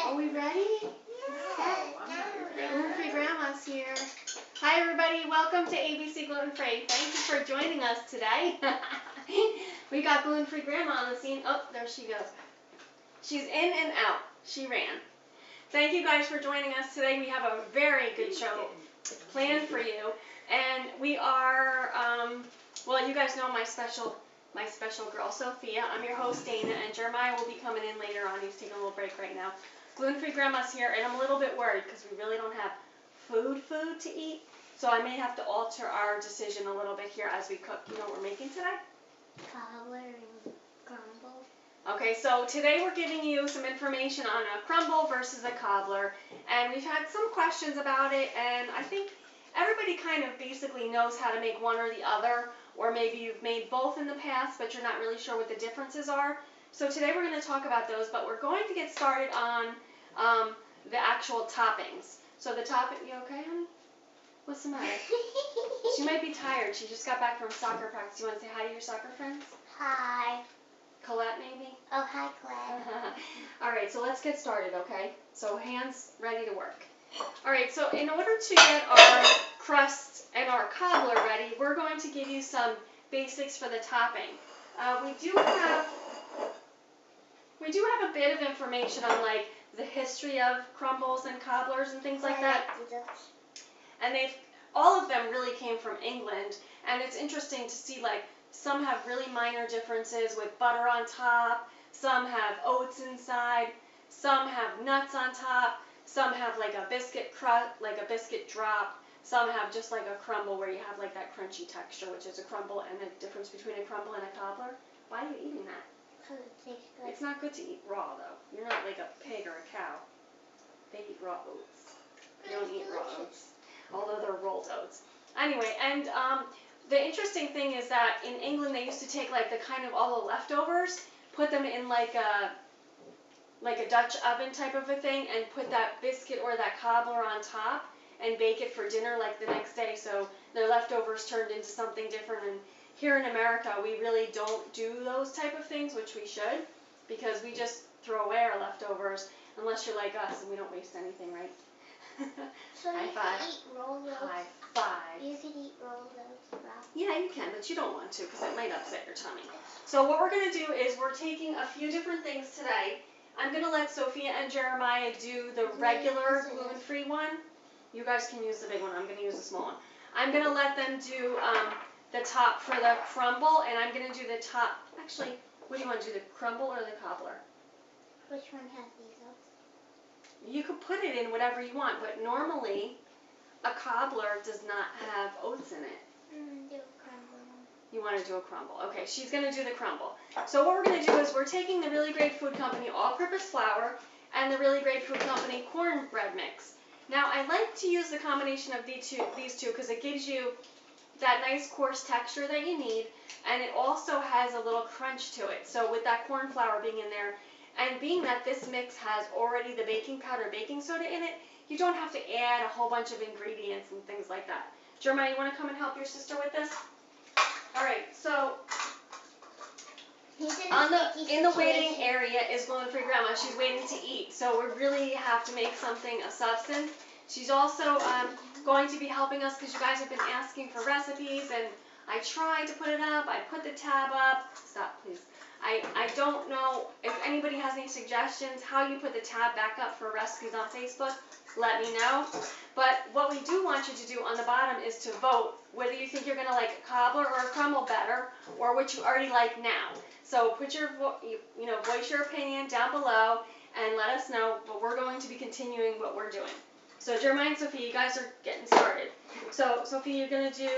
Are we ready? Gluten-free Grandma's here. Hi everybody, welcome to ABC Gluten Free. Thank you for joining us today. We got gluten-free Grandma on the scene. Oh, there she goes. She's in and out. She ran. Thank you guys for joining us today. We have a very good show planned for you. And we are, well, you guys know my special girl, Sophia. I'm your host, Dana, and Jeremiah will be coming in later on. He's taking a little break right now. Gluten-free Grandma's here, and I'm a little bit worried because we really don't have food to eat. So I may have to alter our decision a little bit here as we cook. You know what we're making today? Cobbler and Crumble. Okay, so today we're giving you some information on a crumble versus a cobbler. And we've had some questions about it, and I think everybody kind of basically knows how to make one or the other. Or maybe you've made both in the past, but you're not really sure what the differences are. So today we're going to talk about those, but we're going to get started on the actual toppings. So the topping, you okay, honey? What's the matter? She might be tired. She just got back from soccer practice. You want to say hi to your soccer friends? Hi. Colette, maybe? Oh, hi, Colette. All right, so let's get started, okay? So hands ready to work. All right, so in order to get our crust and our cobbler ready, we're going to give you some basics for the topping. We do have a bit of information on like the history of crumbles and cobblers and things like that. And all of them really came from England, and it's interesting to see like some have really minor differences with butter on top, some have oats inside, some have nuts on top, some have like a biscuit crust, like a biscuit drop, some have just like a crumble where you have like that crunchy texture, which is a crumble, and the difference between a crumble and a cobbler. Why are you eating that? Because it tastes good. It's not good to eat raw though. You're not like a pig or a cow. They eat raw oats. You don't eat raw oats, although they're rolled oats. Anyway, and the interesting thing is that in England they used to take like the kind of all the leftovers, put them in like a Dutch oven type of a thing, and put that biscuit or that cobbler on top and bake it for dinner like the next day. So their leftovers turned into something different. And here in America we really don't do those type of things, which we should, because we just throw away our leftovers unless you're like us and we don't waste anything, right? So High you five. can eat rolled oats. High five. You can eat rolled oats, bro. Yeah, you can, but you don't want to because it might upset your tummy. So what we're going to do is we're taking a few different things today. I'm going to let Sophia and Jeremiah do the regular gluten-free one. You guys can use the big one. I'm going to use the small one. I'm going to let them do the top for the crumble, and I'm going to do the top. Actually, what do you want to do, the crumble or the cobbler? Which one has these oats? You could put it in whatever you want, but normally a cobbler does not have oats in it. Do a crumble one. You want to do a crumble. Okay, she's going to do the crumble. So what we're going to do is we're taking the Really Great Food Company all-purpose flour and the Really Great Food Company cornbread mix. Now, I like to use the combination of these two because it gives you that nice coarse texture that you need, and it also has a little crunch to it. So with that corn flour being in there, and being that this mix has already the baking powder, baking soda in it, you don't have to add a whole bunch of ingredients and things like that. Jeremiah, you want to come and help your sister with this? All right, so in the waiting area is gluten-free Grandma. She's waiting to eat, so we really have to make something of substance. She's also going to be helping us because you guys have been asking for recipes, and I tried to put it up. I put the tab up. Stop, please. I don't know if anybody has any suggestions how you put the tab back up for recipes on Facebook. Let me know. But what we do want you to do on the bottom is to vote whether you think you're going to like a cobbler or a crumble better, or what you already like now. So put your voice your opinion down below and let us know. But we're going to be continuing what we're doing. So Jeremiah and Sophia, you guys are getting started. So Sophia, you're going to do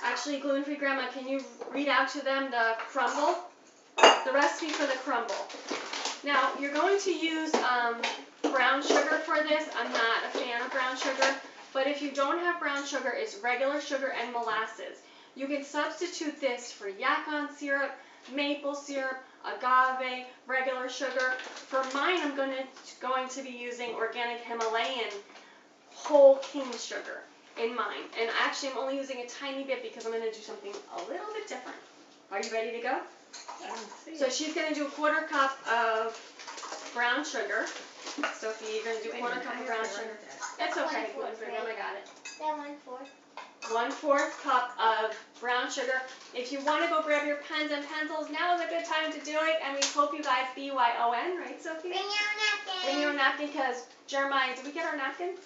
actually gluten-free Grandma. Can you read out to them the crumble? The recipe for the crumble. Now, you're going to use brown sugar for this. I'm not a fan of brown sugar, but if you don't have brown sugar, it's regular sugar and molasses. You can substitute this for yacon syrup, maple syrup, agave, regular sugar. For mine, I'm going to be using organic Himalayan whole cane sugar in mine. And actually, I'm only using a tiny bit because I'm going to do something a little bit different. Are you ready to go? So she's going to do a 1/4 cup of brown sugar. Sophie, you're going to do Wait a quarter minute, cup I of have brown to run sugar. with that. That's okay, 1/4, gluten-free grandma, I got it. Then 1/4. 1/4 cup of brown sugar. If you want to go grab your pens and pencils, now is a good time to do it, and we hope you guys BYON, right, Sophie? Bring your napkin. Bring your napkin, because Jeremiah, did we get our napkin?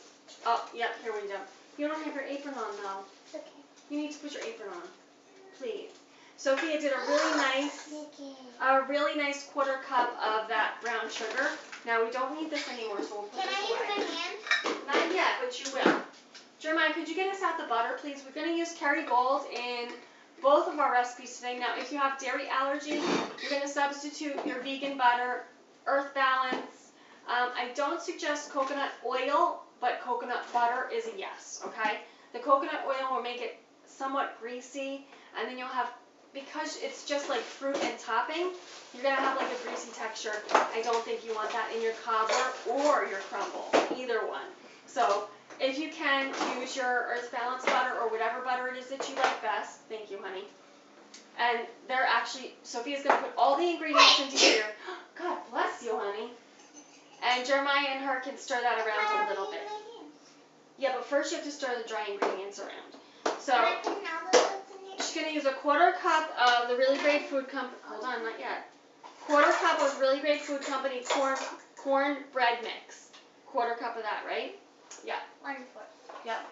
Oh, yep, here we go. You don't have your apron on, though. It's okay. You need to put your apron on, please. Sophia did a really Okay. nice 1/4 cup of that brown sugar. Now we don't need this anymore, so we'll put Can this I use away. my hand? Not yet, but you will. Jeremiah, could you get us out the butter, please? We're going to use Kerrygold in both of our recipes today. Now, if you have dairy allergy, you're going to substitute your vegan butter, Earth Balance. I don't suggest coconut oil, but coconut butter is a yes, okay? The coconut oil will make it somewhat greasy, and then you'll have, because it's just like fruit and topping, you're going to have like a greasy texture. I don't think you want that in your cobbler or your crumble, either one. So, if you can, use your Earth Balance butter or whatever butter it is that you like best. Thank you, honey. And they're actually, Sophia's going to put all the ingredients into here. God bless you, honey. And Jeremiah and her can stir that around a little bit. Yeah, but first you have to stir the dry ingredients around. So, Can I put all the oats in here? she's going to use a 1/4 cup of the Really Great Food Company, hold on, not yet. 1/4 cup of Really Great Food Company corn bread mix. 1/4 cup of that, right? Yeah. 1/4. Yep.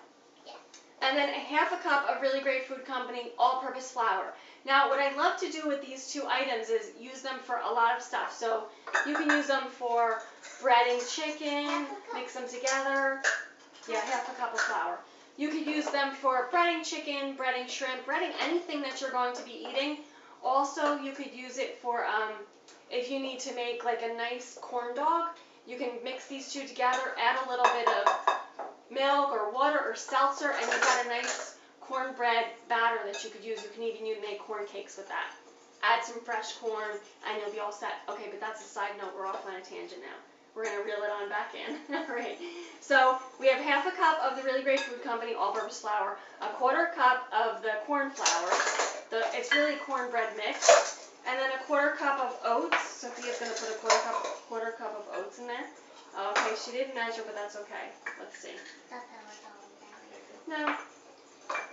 Yes. And then a 1/2 cup of Really Great Food Company all-purpose flour. Now, what I love to do with these two items is use them for a lot of stuff. So you can use them for breading chicken, mix them together. Yeah, 1/2 cup of flour. You could use them for breading chicken, breading shrimp, breading anything that you're going to be eating. Also, you could use it for if you need to make like a nice corn dog. You can mix these two together, add a little bit of milk or water or seltzer, and you've got a nice cornbread batter that you could use. You can even make corn cakes with that. Add some fresh corn, and you'll be all set. Okay, but that's a side note. We're off on a tangent now. We're going to reel it on back in. All right. So we have 1/2 cup of the Really Great Food Company all-purpose flour, a 1/4 cup of the corn flour. It's really cornbread mix. And then a 1/4 cup of oats. Sophia's going to put a 1/4 cup of oats in there. Okay, she didn't measure, but that's okay. Let's see. That's how it's all No,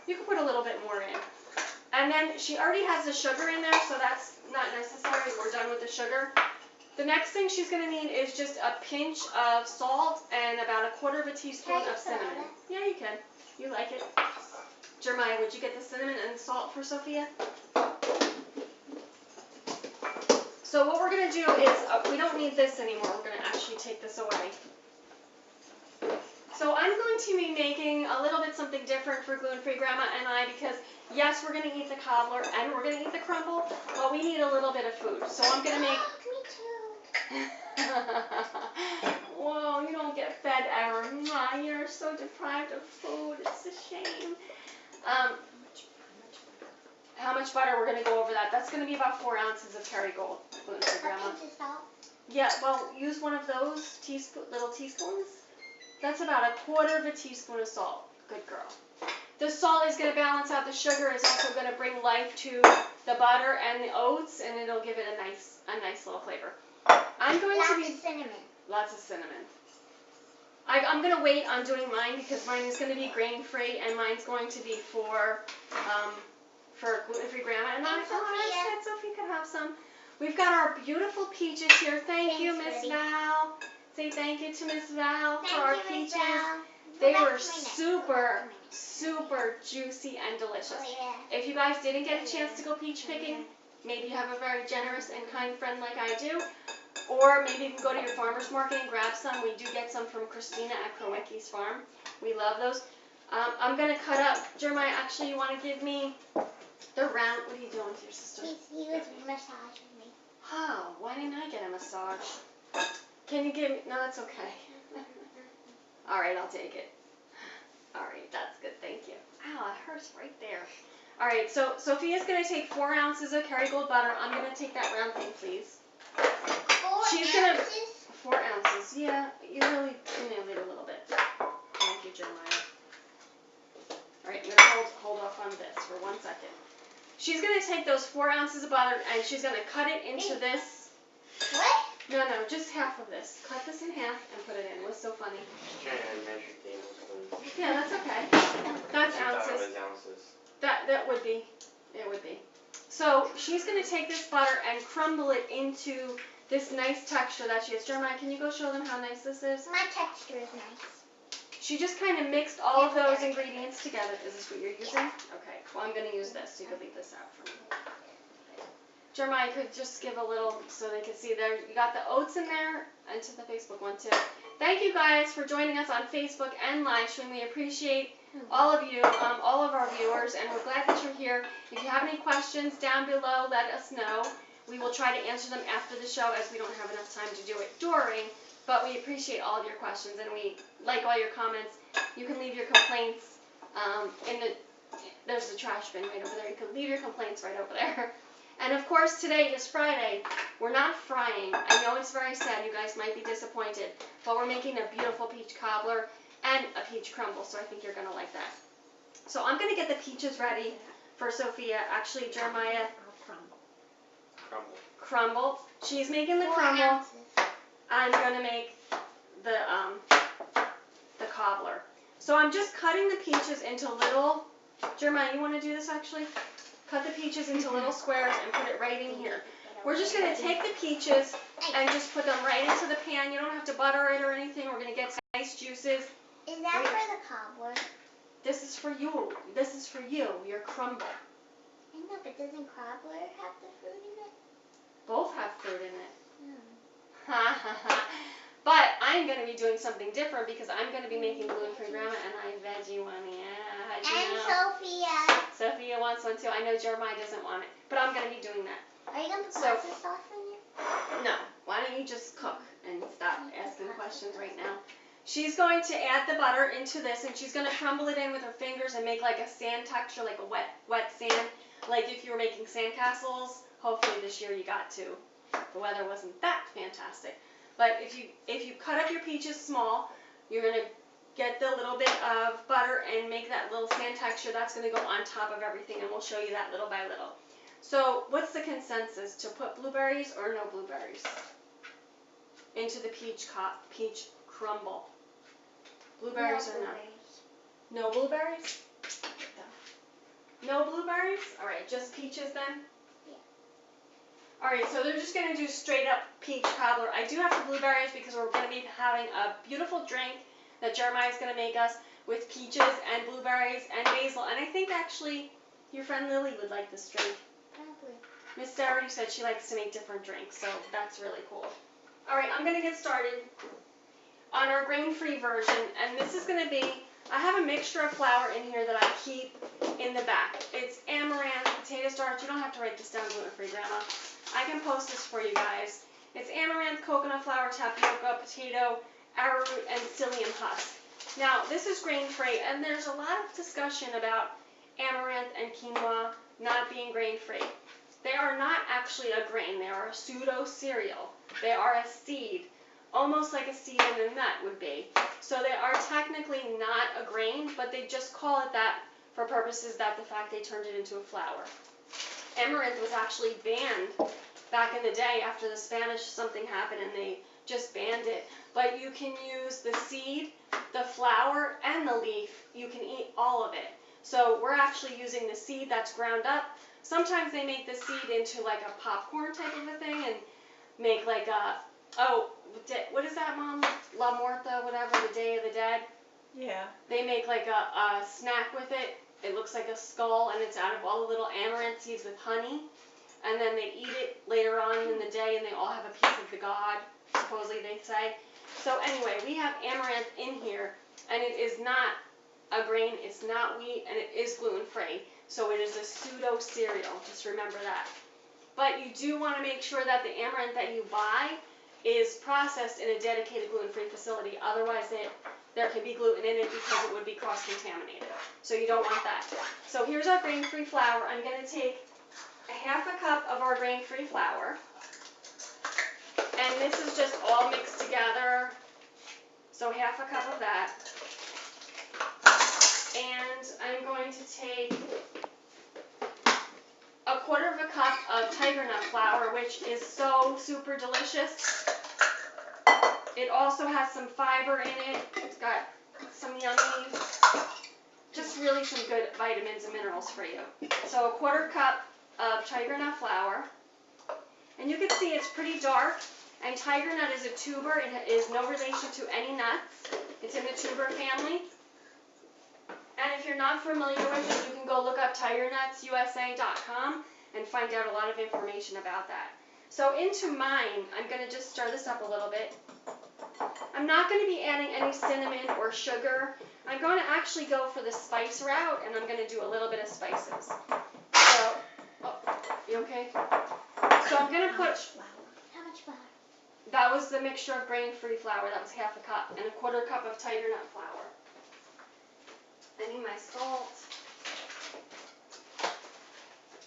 you can put a little bit more in. And then she already has the sugar in there, so that's not necessary. We're done with the sugar. The next thing she's going to need is just a pinch of salt and about 1/4 teaspoon Can I of cinnamon. smell Yeah, you can. You like it. Jeremiah, would you get the cinnamon and salt for Sophia? So what we're going to do is, we don't need this anymore. We're going to actually take this away. So I'm going to be making a little bit something different for gluten-free grandma and I, because yes, we're going to eat the cobbler and we're going to eat the crumble, but we need a little bit of food. So I'm going to make... Me too. Whoa, you don't get fed ever. Mwah, you're so deprived of food. It's a shame. How much butter? We're going to go over that. That's going to be about 4 ounces of Kerrygold gluten-free grandma. A pinch of salt. Yeah, well, use one of those little teaspoons. That's about 1/4 teaspoon of salt. Good girl. The salt is going to balance out the sugar. It's also going to bring life to the butter and the oats, and it'll give it a nice little flavor. I'm going to be... Lots of cinnamon. I'm going to wait on doing mine because mine is going to be grain-free, and mine's going to be for gluten-free grandma. And I said Sophie could have some. We've got our beautiful peaches here. Thank you, Miss Val. Say thank you to Miss Val for our peaches. They were super, super juicy and delicious. If you guys didn't get a chance to go peach picking, maybe you have a very generous and kind friend like I do, or maybe you can go to your farmer's market and grab some. We do get some from Christina at Krowicki's farm. We love those. I'm going to cut up. Jeremiah, actually, you want to give me the round... What are you doing with your sister? He was massaging me. Oh, why didn't I get a massage? Can you give me... No, that's okay. All right, I'll take it. All right, that's good. Thank you. Ow, it hurts right there. All right, so Sophia's going to take 4 ounces of Kerrygold butter. I'm going to take that round thing, please. 4 ounces? 4 ounces. Yeah, you really nailed it a little bit. Thank you, Jeremiah. All right, I'm going to hold off on this for 1 second. She's going to take those 4 ounces of butter and she's going to cut it into this. What? No, just half of this. Cut this in half and put it in. It was so funny. Just trying to measure tablespoons. Yeah, that's okay. That's I thought it ounces. was ounces. That would be. It would be. So she's going to take this butter and crumble it into this nice texture that she has. Jeremiah, can you go show them how nice this is? My texture is nice. She just kind of mixed all of those ingredients together. Is this what you're using? Okay. Well, I'm going to use this. So you can leave this out for me. Jeremiah could just give a little so they can see there. You got the oats in there and to the Facebook one too. Thank you guys for joining us on Facebook and live stream. We appreciate all of you, all of our viewers, and we're glad that you're here. If you have any questions down below, let us know. We will try to answer them after the show as we don't have enough time to do it during, but we appreciate all of your questions and we like all your comments. You can leave your complaints there's the trash bin right over there. You can leave your complaints right over there. And of course today is Friday. We're not frying. I know it's very sad. You guys might be disappointed, but we're making a beautiful peach cobbler and a peach crumble, so I think you're going to like that. So I'm going to get the peaches ready for Sophia. Actually, Jeremiah, crumble. She's making the 4 crumble. ounces. I'm going to make the cobbler. So I'm just cutting the peaches into little, Jeremiah, you want to do this actually? Cut the peaches into little squares and put it right in here. We're just going to take the peaches and just put them right into the pan. You don't have to butter it or anything. We're going to get nice juices. Is that for the cobbler? This is for you. This is for you, your crumble. I know, but doesn't cobbler have the fruit in it? Both have fruit in it. No. Ha ha ha. But I'm going to be doing something different because I'm going to be making gluten-free grandma and I veggie one. Yeah, how'd you And know? Sophia. Sophia wants one too. I know Jeremiah doesn't want it, but I'm going to be doing that. Are you going to put So- pasta sauce in it? No. Why don't you just cook and stop asking questions right now? She's going to add the butter into this and she's going to crumble it in with her fingers and make like a sand texture, like a wet sand. Like if you were making sandcastles, hopefully this year you got to. The weather wasn't that fantastic. But if you cut up your peaches small, you're going to get the little bit of butter and make that little sand texture. That's going to go on top of everything and we'll show you that little by little. So what's the consensus? To put blueberries or no blueberries into the peach crumble? Blueberries or not? No blueberries? No blueberries? All right, just peaches then? Yeah. All right, so they're just going to do straight up peach cobbler. I do have the blueberries because we're going to be having a beautiful drink that Jeremiah's going to make us with peaches and blueberries and basil. And I think actually your friend Lily would like this drink. Probably. Miss Doherty said she likes to make different drinks, so that's really cool. All right, I'm going to get started on our grain-free version, and this is going to be, I have a mixture of flour in here that I keep in the back. It's amaranth, potato starch. You don't have to write this down, gluten-free grandma. I can post this for you guys. It's amaranth, coconut flour, tapioca, potato, arrowroot, and psyllium husk. Now, this is grain-free, and there's a lot of discussion about amaranth and quinoa not being grain-free. They are not actually a grain. They are a pseudo-cereal. They are a seed, almost like a seed in a nut would be. So they are technically not a grain, but they just call it that for purposes that the fact they turned it into a flour. Amaranth was actually banned back in the day after the Spanish something happened and they just banned it. But you can use the seed, the flour, and the leaf. You can eat all of it. So we're actually using the seed that's ground up. Sometimes they make the seed into like a popcorn type of a thing and make like a, what is that, Mom? La Muerta, whatever, the Day of the Dead. Yeah. They make like a snack with it. It looks like a skull and it's out of all the little amaranth seeds with honey. And then they eat it later on in the day and they all have a piece of the god, supposedly they say. So anyway, we have amaranth in here and it is not a grain, it's not wheat, and it is gluten-free. So it is a pseudo-cereal, just remember that. But you do want to make sure that the amaranth that you buy is processed in a dedicated gluten-free facility. Otherwise, there can be gluten in it because it would be cross-contaminated. So you don't want that. So here's our grain-free flour. I'm going to take a half a cup of our grain-free flour. And this is just all mixed together. So half a cup of that. And I'm going to take a quarter of a cup of tiger nut flour, which is so super delicious. It also has some fiber in it. It's got some yummies. Just really some good vitamins and minerals for you. So a 1/4 cup of tiger nut flour. And you can see it's pretty dark. And tiger nut is a tuber. It is no relation to any nuts. It's in the tuber family. And if you're not familiar with it, you can go look up tigernutsusa.com and find out a lot of information about that. So into mine, I'm going to just stir this up a little bit. I'm not going to be adding any cinnamon or sugar. I'm going to actually go for the spice route, and I'm going to do a little bit of spices. So, oh, you okay? So I'm going to put... How much flour? That was the mixture of grain-free flour. That was 1/2 cup, and a 1/4 cup of tiger nut flour. I need my salt.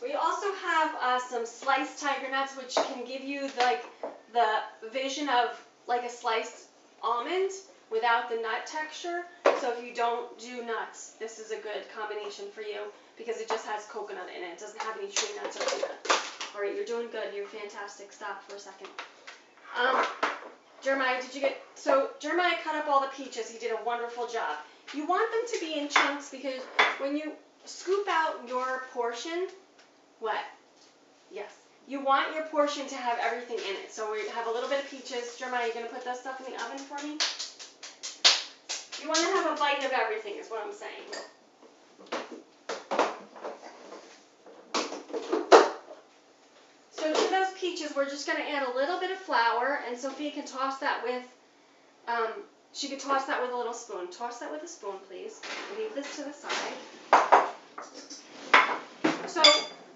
We also have some sliced tiger nuts, which can give you the vision of like a sliced almond without the nut texture. So if you don't do nuts, this is a good combination for you because it just has coconut in it. It doesn't have any tree nuts or peanuts. All right, you're doing good. You're fantastic. Stop for a second. Jeremiah, Jeremiah cut up all the peaches. He did a wonderful job. You want them to be in chunks because when you scoop out your portion, what? Yes. You want your portion to have everything in it. So we have a little bit of peaches. Jeremiah, you going to put that stuff in the oven for me? You want to have a bite of everything is what I'm saying. So to those peaches, we're just going to add a little bit of flour, and Sophia can toss that with, she could toss that with a little spoon. Toss that with a spoon, please. Leave this to the side. So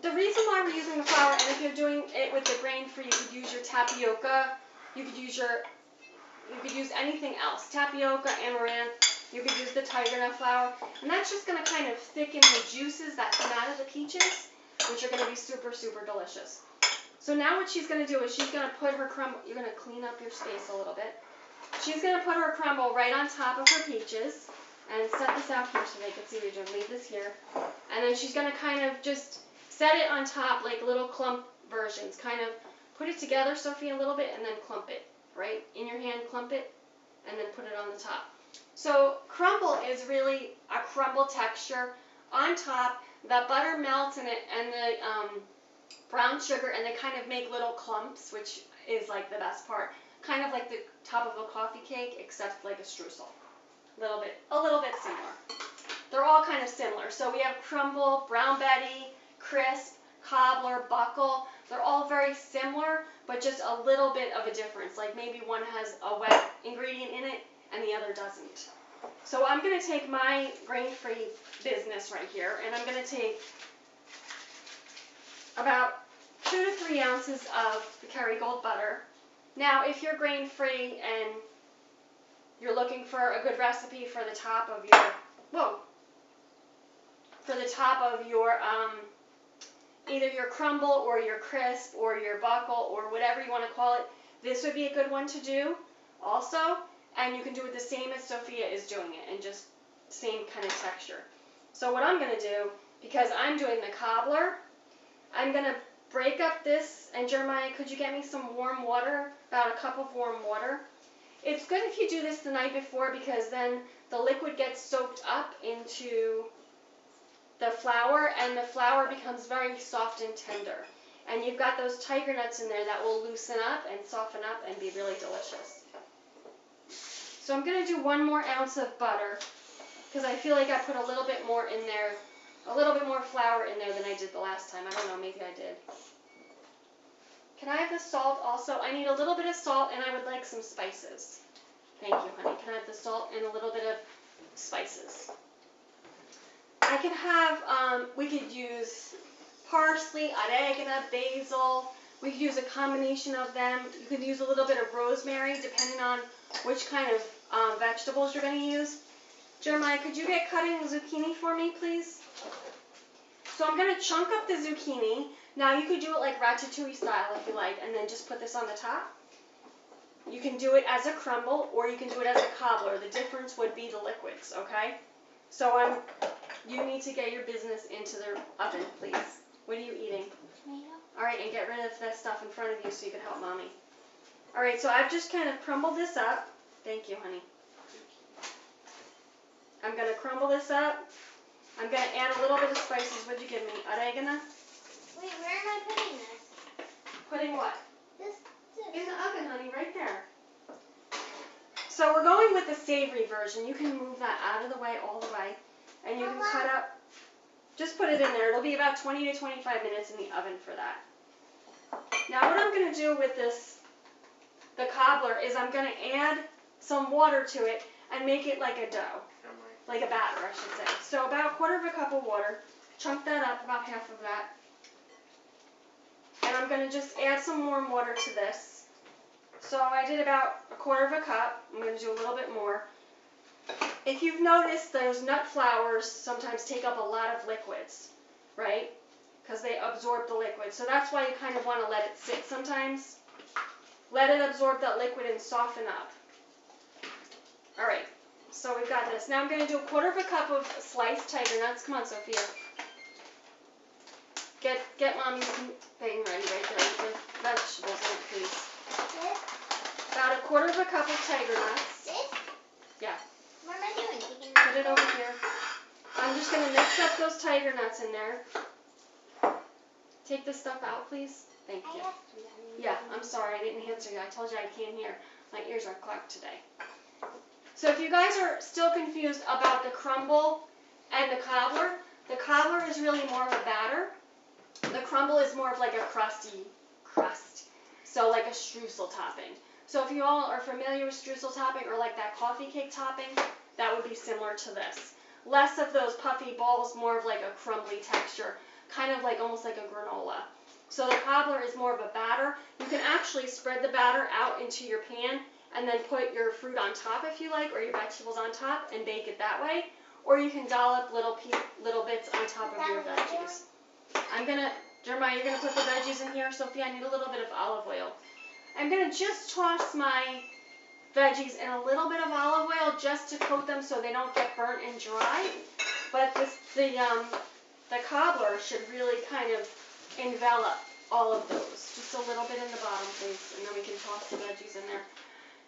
the reason why we're using the flour, and if you're doing it with the grain-free, you could use your tapioca, you could use anything else. Tapioca, amaranth, you could use the tiger nut flour, and that's just going to kind of thicken the juices that come out of the peaches, which are going to be super, super delicious. So now what she's going to do is she's going to put her crumble, you're going to clean up your space a little bit. She's going to put her crumble right on top of her peaches, and set this out here so they can see what you're doing. Leave this here. And then she's going to kind of just set it on top like little clump versions. Kind of put it together, Sophie, a little bit, and then clump it. Right? In your hand, clump it, and then put it on the top. So crumble is really a crumble texture. On top, the butter melts in it, and the brown sugar, and they kind of make little clumps, which is like the best part. Kind of like the top of a coffee cake, except like a streusel. A little bit similar. They're all kind of similar. So we have Crumble, Brown Betty, Crisp, Cobbler, Buckle. They're all very similar, but just a little bit of a difference. Like maybe one has a wet ingredient in it and the other doesn't. So I'm going to take my grain-free business right here, and I'm going to take about 2 to 3 ounces of the Kerrygold butter. Now, if you're grain-free and you're looking for a good recipe for the top of your, either your Crumble or your Crisp or your Buckle or whatever you want to call it, this would be a good one to do also. And you can do it the same as Sophia is doing it, and just same kind of texture. So what I'm going to do, because I'm doing the cobbler, I'm going to break up this, and Jeremiah, could you get me some warm water, about a cup of warm water? It's good if you do this the night before, because then the liquid gets soaked up into the flour, and the flour becomes very soft and tender. And you've got those tiger nuts in there that will loosen up and soften up and be really delicious. So I'm going to do 1 more ounce of butter, because I feel like I put a little bit more in there, a little bit more flour in there than I did the last time. I don't know, maybe I did. Can I have the salt also? I need a little bit of salt, and I would like some spices. Thank you, honey. Can I have the salt and a little bit of spices? I can have, we could use parsley, oregano, basil. We could use a combination of them. You could use a little bit of rosemary, depending on which kind of vegetables you're going to use. Jeremiah, could you get cutting zucchini for me, please? So I'm going to chunk up the zucchini. Now you could do it like ratatouille style if you like, and then just put this on the top. You can do it as a crumble, or you can do it as a cobbler. The difference would be the liquids, okay? So you need to get your business into the oven, please. What are you eating? Tomato. Alright, and get rid of that stuff in front of you so you can help Mommy. Alright, so I've just kind of crumbled this up. Thank you, honey. I'm going to crumble this up. I'm going to add a little bit of spices. What'd you give me? Oregano? Wait, where am I putting this? Putting what? This. In the oven, honey, right there. So we're going with the savory version. You can move that out of the way all the way. And you can cut up. Just put it in there. It'll be about 20 to 25 minutes in the oven for that. Now what I'm going to do with this, the cobbler, is I'm going to add some water to it and make it like a dough. Like a batter, I should say. So about 1/4 cup of water. Chunk that up, about half of that. And I'm going to just add some warm water to this. So I did about 1/4 cup. I'm going to do a little bit more. If you've noticed, those nut flours sometimes take up a lot of liquids, right? Because they absorb the liquid. So that's why you kind of want to let it sit sometimes. Let it absorb that liquid and soften up. All right, so we've got this. Now I'm going to do 1/4 cup of sliced tiger nuts. Come on, Sophia. Get Mommy's thing ready right there with vegetables in it, please. This? About 1/4 cup of tiger nuts. This? Yeah. What am I doing? Taking Put it over here. I'm just going to mix up those tiger nuts in there. Take this stuff out, please. Thank you. Yeah, I'm sorry, I didn't answer you. I told you I can't hear. My ears are clogged today. So if you guys are still confused about the crumble and the cobbler is really more of a batter. The crumble is more of like a crusty crust. So like a streusel topping. So if you all are familiar with streusel topping or like that coffee cake topping, that would be similar to this. Less of those puffy balls, more of like a crumbly texture. Kind of like almost like a granola. So the cobbler is more of a batter. You can actually spread the batter out into your pan and then put your fruit on top if you like, or your vegetables on top and bake it that way. Or you can dollop little bits on top of your veggies. Jeremiah, you're gonna put the veggies in here. Sophia, I need a little bit of olive oil. I'm gonna just toss my veggies in a little bit of olive oil just to coat them so they don't get burnt and dry. But the cobbler should really kind of envelop all of those. Just a little bit in the bottom, please, and then we can toss the veggies in there.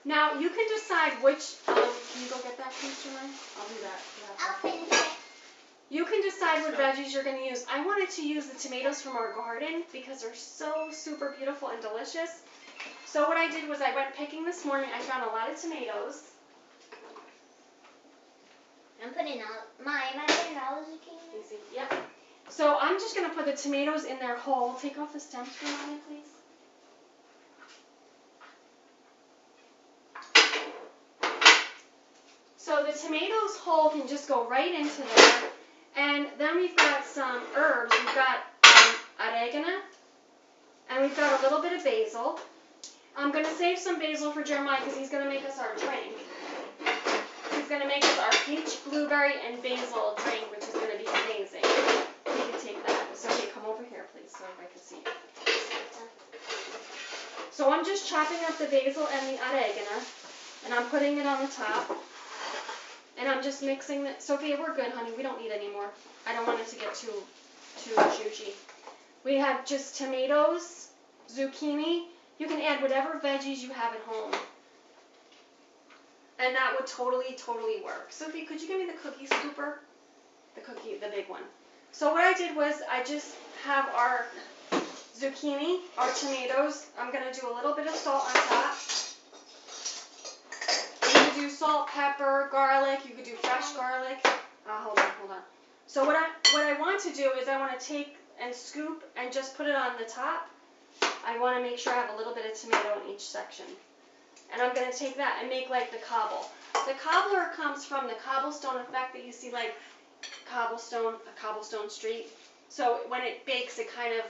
Now, you can decide which, can you go get that, please, Jeremiah? I'll do that. I'll finish it. You can decide what veggies you're going to use. I wanted to use the tomatoes from our garden because they're so super beautiful and delicious. So what I did was I went picking this morning. I found a lot of tomatoes. I'm putting all, am I putting all the zucchini? Easy, yep. So I'm just going to put the tomatoes in their whole. Take off the stems for a moment, please. So the tomatoes whole can just go right into there. And then we've got some herbs. We've got oregano. And we've got a little bit of basil. I'm going to save some basil for Jeremiah because he's going to make us our drink. He's going to make us our peach, blueberry, and basil drink, which is going to be amazing. You can take that. Sophia, come over here, please, so I can see you. So I'm just chopping up the basil and the oregano, and I'm putting it on the top. And I'm just mixing it. Sophia, we're good, honey. We don't need any more. I don't want it to get too juicy. We have just tomatoes, zucchini. You can add whatever veggies you have at home. And that would totally, totally work. Sophie, could you give me the cookie scooper? The big one. So what I did was I just have our zucchini, our tomatoes. I'm going to do a little bit of salt on top. You could do salt, pepper, garlic. You could do fresh garlic. Hold on. So what I want to do is I want to take and scoop and just put it on the top. I want to make sure I have a little bit of tomato in each section. And I'm going to take that and make like the cobble. The cobbler comes from the cobblestone effect that you see like a cobblestone street. So when it bakes, it kind of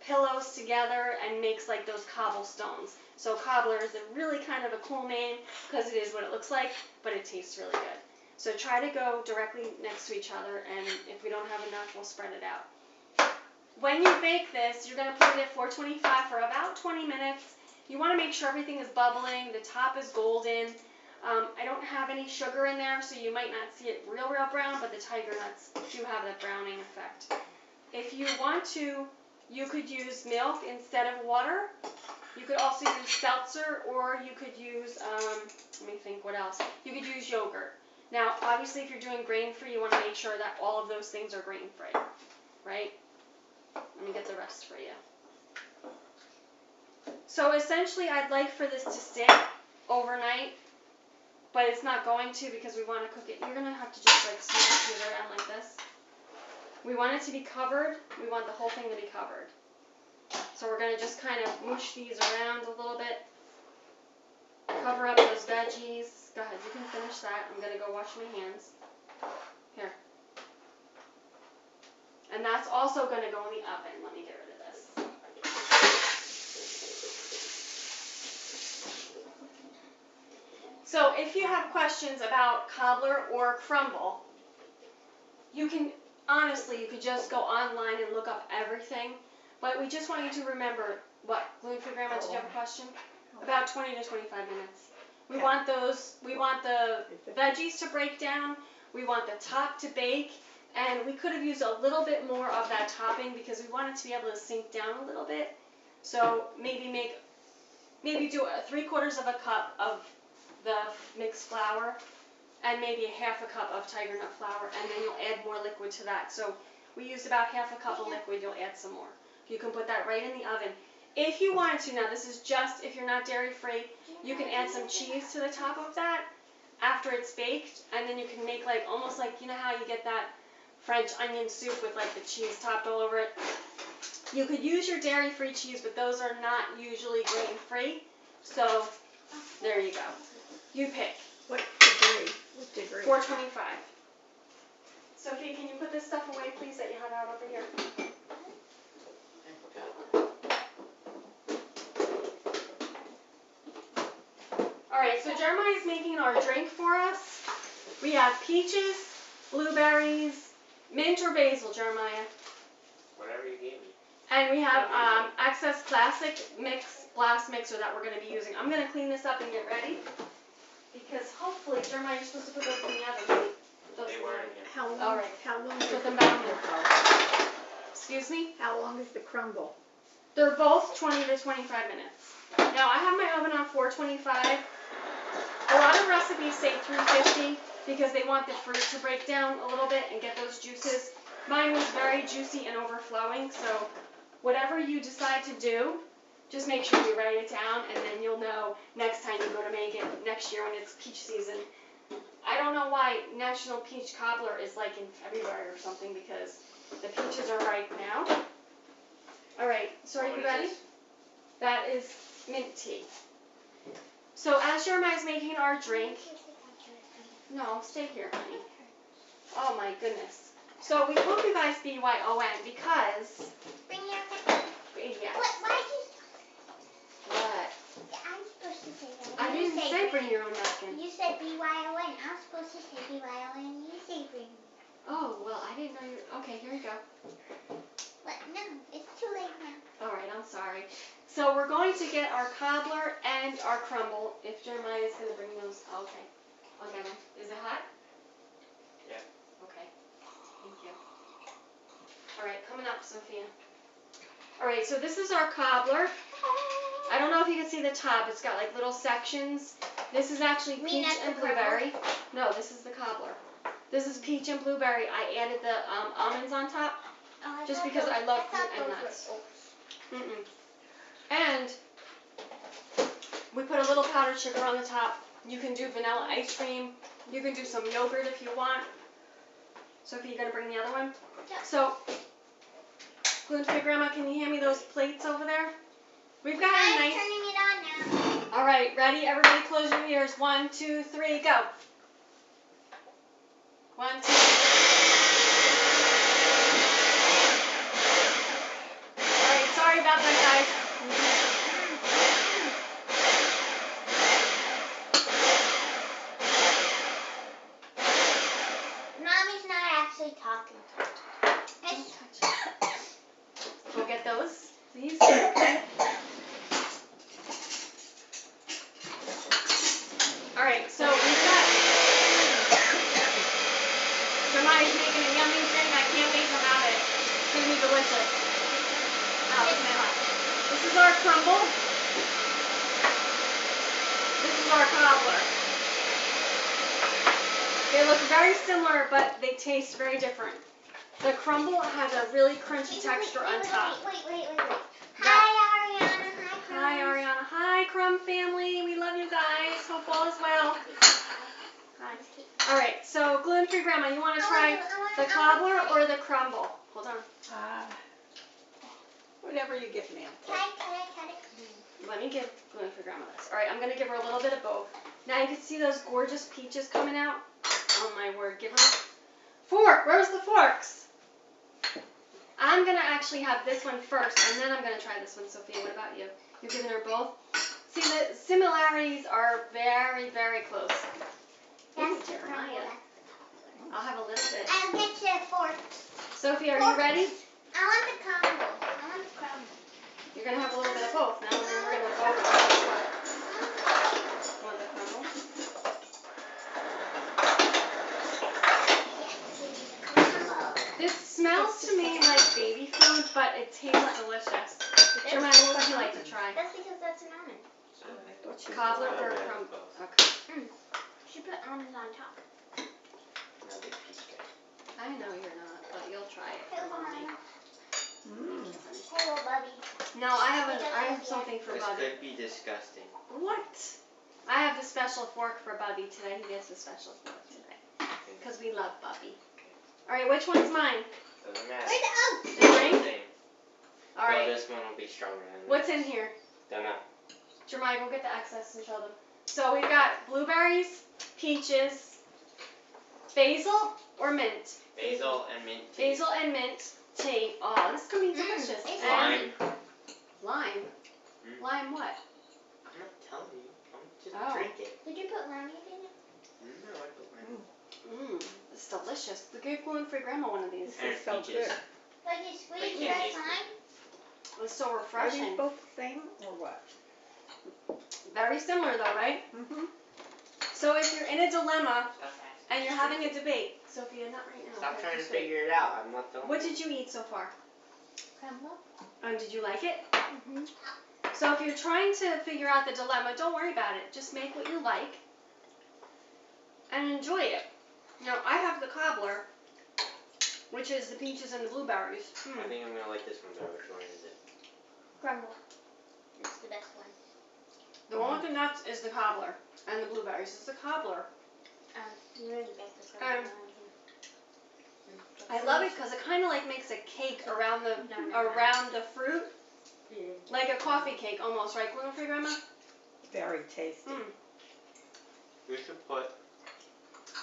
pillows together and makes like those cobblestones. So cobbler is a really kind of a cool name because it is what it looks like, but it tastes really good. So try to go directly next to each other, and if we don't have enough, we'll spread it out. When you bake this, you're going to put it at 425 for about 20 minutes. You want to make sure everything is bubbling, the top is golden. I don't have any sugar in there, so you might not see it real brown, but the tiger nuts do have that browning effect. If you want to You could use milk instead of water. You could also use seltzer, or you could use, let me think what else. You could use yogurt. Now, obviously, if you're doing grain-free, you want to make sure that all of those things are grain-free, right? Let me get the rest for you. So essentially, I'd like for this to sit overnight, but it's not going to because we want to cook it. You're going to have to just like smash it around like this. We want it to be covered. We want the whole thing to be covered. So we're going to just kind of moosh these around a little bit. Cover up those veggies. Go ahead, you can finish that. I'm going to go wash my hands. Here. And that's also going to go in the oven. Let me get rid of this. So if you have questions about Cobbler or Crumble, you can, honestly, you could just go online and look up everything. But we just want you to remember, what, gluten-free grandma, did you have a question? About 20 to 25 minutes. We want the veggies to break down, we want the top to bake, and we could have used a little bit more of that topping because we want it to be able to sink down a little bit. So maybe do 3/4 of a cup of the mixed flour and maybe 1/2 cup of tiger nut flour, and then you'll add more liquid to that. So we used about 1/2 cup of liquid, you'll add some more. You can put that right in the oven. If you wanted to, now this is just if you're not dairy free, you can add some cheese to the top of that after it's baked, and then you can make like almost like, you know how you get that French onion soup with like the cheese topped all over it? You could use your dairy free cheese, but those are not usually grain free. So there you go. You pick. What degree? What degree? 425. Sophie, can you put this stuff away, please, that you have out over here? Alright, so Jeremiah is making our drink for us. We have peaches, blueberries, mint or basil, Jeremiah. Whatever you gave me. And we have excess classic glass mixer that we're going to be using. I'm going to clean this up and get ready. Because hopefully, Jeremiah, you're supposed to put those in the oven. They were in here. How long? All right. How long? Put Is them the back in crumble? Excuse me? How long is the crumble? They're both 20 to 25 minutes. Now, I have my oven on 425. A lot of recipes say 350 because they want the fruit to break down a little bit and get those juices. Mine was very juicy and overflowing, so whatever you decide to do, just make sure you write it down, and then you'll know next time you go to make it next year when it's peach season. I don't know why National Peach Cobbler is like in February or something, because the peaches are ripe now. Alright, so are you ready? That is mint tea. So as Jeremiah's making our drink, no, stay here, honey. Oh my goodness. So we hope you guys BYON because, Bring your pepper. yes. Why did What? I'm supposed to say that. I You didn't say bring your own napkin. You said BYON. I'm supposed to say BYON. You say bring. Oh, well, I didn't know you. Okay, here you go. What? No, it's too late now. Alright, I'm sorry. So we're going to get our cobbler and our crumble. If Jeremiah is going to bring those. Okay. I'll get them. Is it hot? Yeah. Okay. Thank you. Alright, coming up, Sophia. Alright, so this is our cobbler. I don't know if you can see the top. It's got like little sections. This is actually peach and blueberry. No, this is the cobbler. This is peach and blueberry. I added the almonds on top just because I love fruit and nuts. And we put a little powdered sugar on the top. You can do vanilla ice cream. You can do some yogurt if you want. Sophie, you gonna bring the other one? Yeah. So, gluten-free grandma, can you hand me those plates over there? We've got a I'm nice. turning it on now. All right, ready? Everybody, close your ears. 1, 2, 3, go. 1, 2. All right, sorry about that, guys. Mommy's not actually talking. Don't touch it. We'll get those, please. Okay. All right, so we've got. Jeremiah's making a yummy drink. I can't wait to have it. It's gonna be delicious. They look very similar, but they taste very different. The crumble has a really crunchy texture on top. Wait. Hi, Ariana. Hi, Ariana. Hi, Crumb family. We love you guys. Hope all is well. Hi. All right, so gluten-free grandma, you want to try the cobbler or the crumble? Hold on. Whatever you give me. Can I cut it? Let me give gluten-free grandma this. All right, I'm going to give her a little bit of both. Now you can see those gorgeous peaches coming out. Oh, my word. Give her fork. Where's the forks? I'm going to actually have this one first, and then I'm going to try this one, Sophia. What about you? You're giving her both? See, the similarities are very, very close. Ooh, That's the Jeremiah. crumble. I'll have a little bit. I'll get you a fork. Sophie, are you ready? I want the crumble. You're going to have a little bit of both now, and then we're going to both try this one. Want the crumble? This smells to me like baby food, but it tastes delicious. Jeremiah, what would you like to try? That's because that's an almond. Cobbler or crumble? Okay. She put almonds on top. I know you're not, but you'll try it for mommy. Hello, Bubby. No, I have something for This Bubby. could be disgusting. What? I have the special fork for Bubby today. He gets the special fork today. Because we love Bubby. Alright, which one's mine? Doesn't matter. Where's the oat? The drink? Same. Well, Alright. this one will be stronger than What's this. in here? Don't know. Jeremiah, go get the excess and show them. So we've got blueberries, peaches, basil or mint? Basil and mint tea. Basil and mint tea. Oh, this is going to be delicious. it's And Lime. lime. Mm. Lime what? I'm not telling you. I'm just Oh. drink it. Did you put lemonade in it? No, I put lime. Mmm, it's delicious. We gave gluten-free grandma one of these. And so peaches. good. Like you squeeze Like that candy. lime? It's so Are refreshing. these both the same or what? Very similar though, right? Mm-hmm. So if you're in a dilemma Stop asking. and you're having a debate, Sophia, not right now. Stop okay, trying to just wait. figure it out. I'm not the What did you eat so far? Crumble? Did you like it? Mm-hmm. So if you're trying to figure out the dilemma, don't worry about it. Just make what you like and enjoy it. Now I have the cobbler, which is the peaches and the blueberries. I think I'm gonna like this one better. Which one is it? Crumble. It's the best one. The one with the nuts is the cobbler, and the blueberries is the cobbler. You really get the crumble. I love it because it kind of like makes a cake around the fruit, like a coffee cake almost, right, gluten-free grandma? Very tasty. Mm. We should put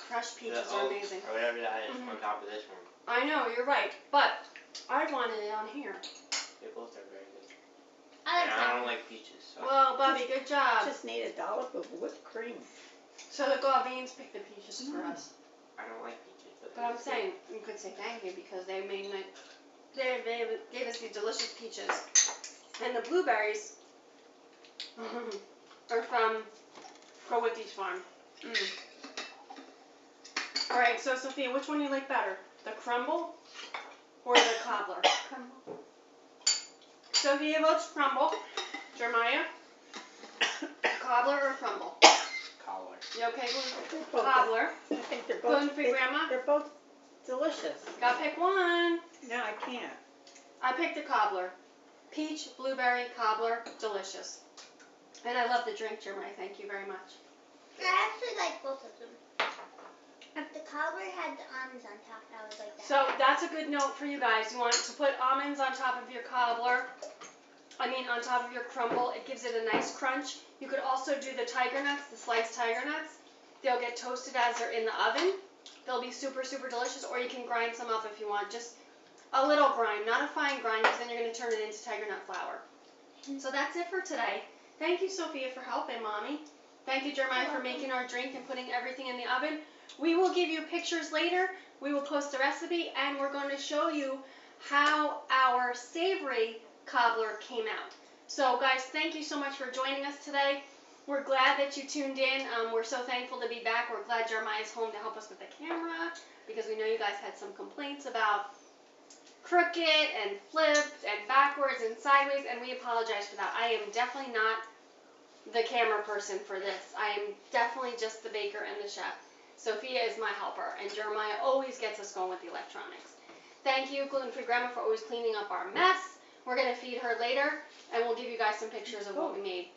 Fresh the peaches are oat amazing. or whatever that is Mhm. on top of this one. I know, you're right, but I wanted it on here. They both are very good. I And like I that. don't like peaches. So. Well, Bobby, good job. Just need a dollop of whipped cream. So the Gauvains picked the peaches for us. I don't like peaches. But I'm saying, you could say thank you because they made they gave us these delicious peaches. And the blueberries are from Kowicki's farm. Mm. Alright, so Sophia, which one do you like better? The crumble or the cobbler? Crumble. Sophia votes crumble. Jeremiah? Cobbler or crumble? Cobbler. You okay, They're both- cobbler? I think they're both. Gluten-free grandma? They're both delicious. Gotta pick one. No, I can't. I picked the cobbler. Peach, blueberry, cobbler, delicious. And I love the drink, Jeremiah. Thank you very much. I actually like both of them. If the cobbler had the almonds on top, I would like that. So that's a good note for you guys. You want to put almonds on top of your cobbler. On top of your crumble. It gives it a nice crunch. You could also do the tiger nuts, the sliced tiger nuts. They'll get toasted as they're in the oven. They'll be super, super delicious. Or you can grind some up if you want. Just a little grind, not a fine grind, because then you're going to turn it into tiger nut flour. So that's it for today. Thank you, Sophia, for helping Mommy. Thank you, Jeremiah, for making our drink and putting everything in the oven. We will give you pictures later. We will post the recipe, and we're going to show you how our savory cobbler came out. So, guys, thank you so much for joining us today. We're glad that you tuned in. We're so thankful to be back. We're glad Jeremiah's home to help us with the camera, because we know you guys had some complaints about crooked and flipped and backwards and sideways, and we apologize for that. I am definitely not the camera person for this. I am definitely just the baker and the chef. Sophia is my helper, and Jeremiah always gets us going with the electronics. Thank you, gluten-free grandma, for always cleaning up our mess. We're gonna feed her later, and we'll give you guys some pictures of what we made.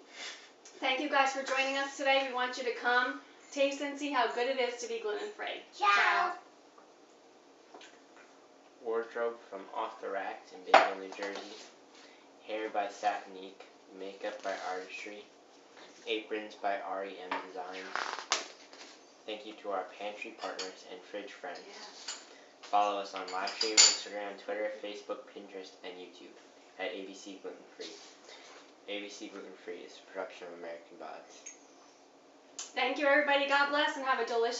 Thank you guys for joining us today. We want you to come, taste, and see how good it is to be gluten-free. Ciao. Wardrobe from Off the Racks in Bayville, New Jersey. Hair by Satinique. Makeup by Artistry. Aprons by REM Designs. Thank you to our pantry partners and fridge friends. Follow us on livestream, Instagram, Twitter, Facebook, Pinterest, and YouTube at ABC Gluten Free. ABC Gluten Free is a production of American Bods. Thank you, everybody. God bless, and have a delicious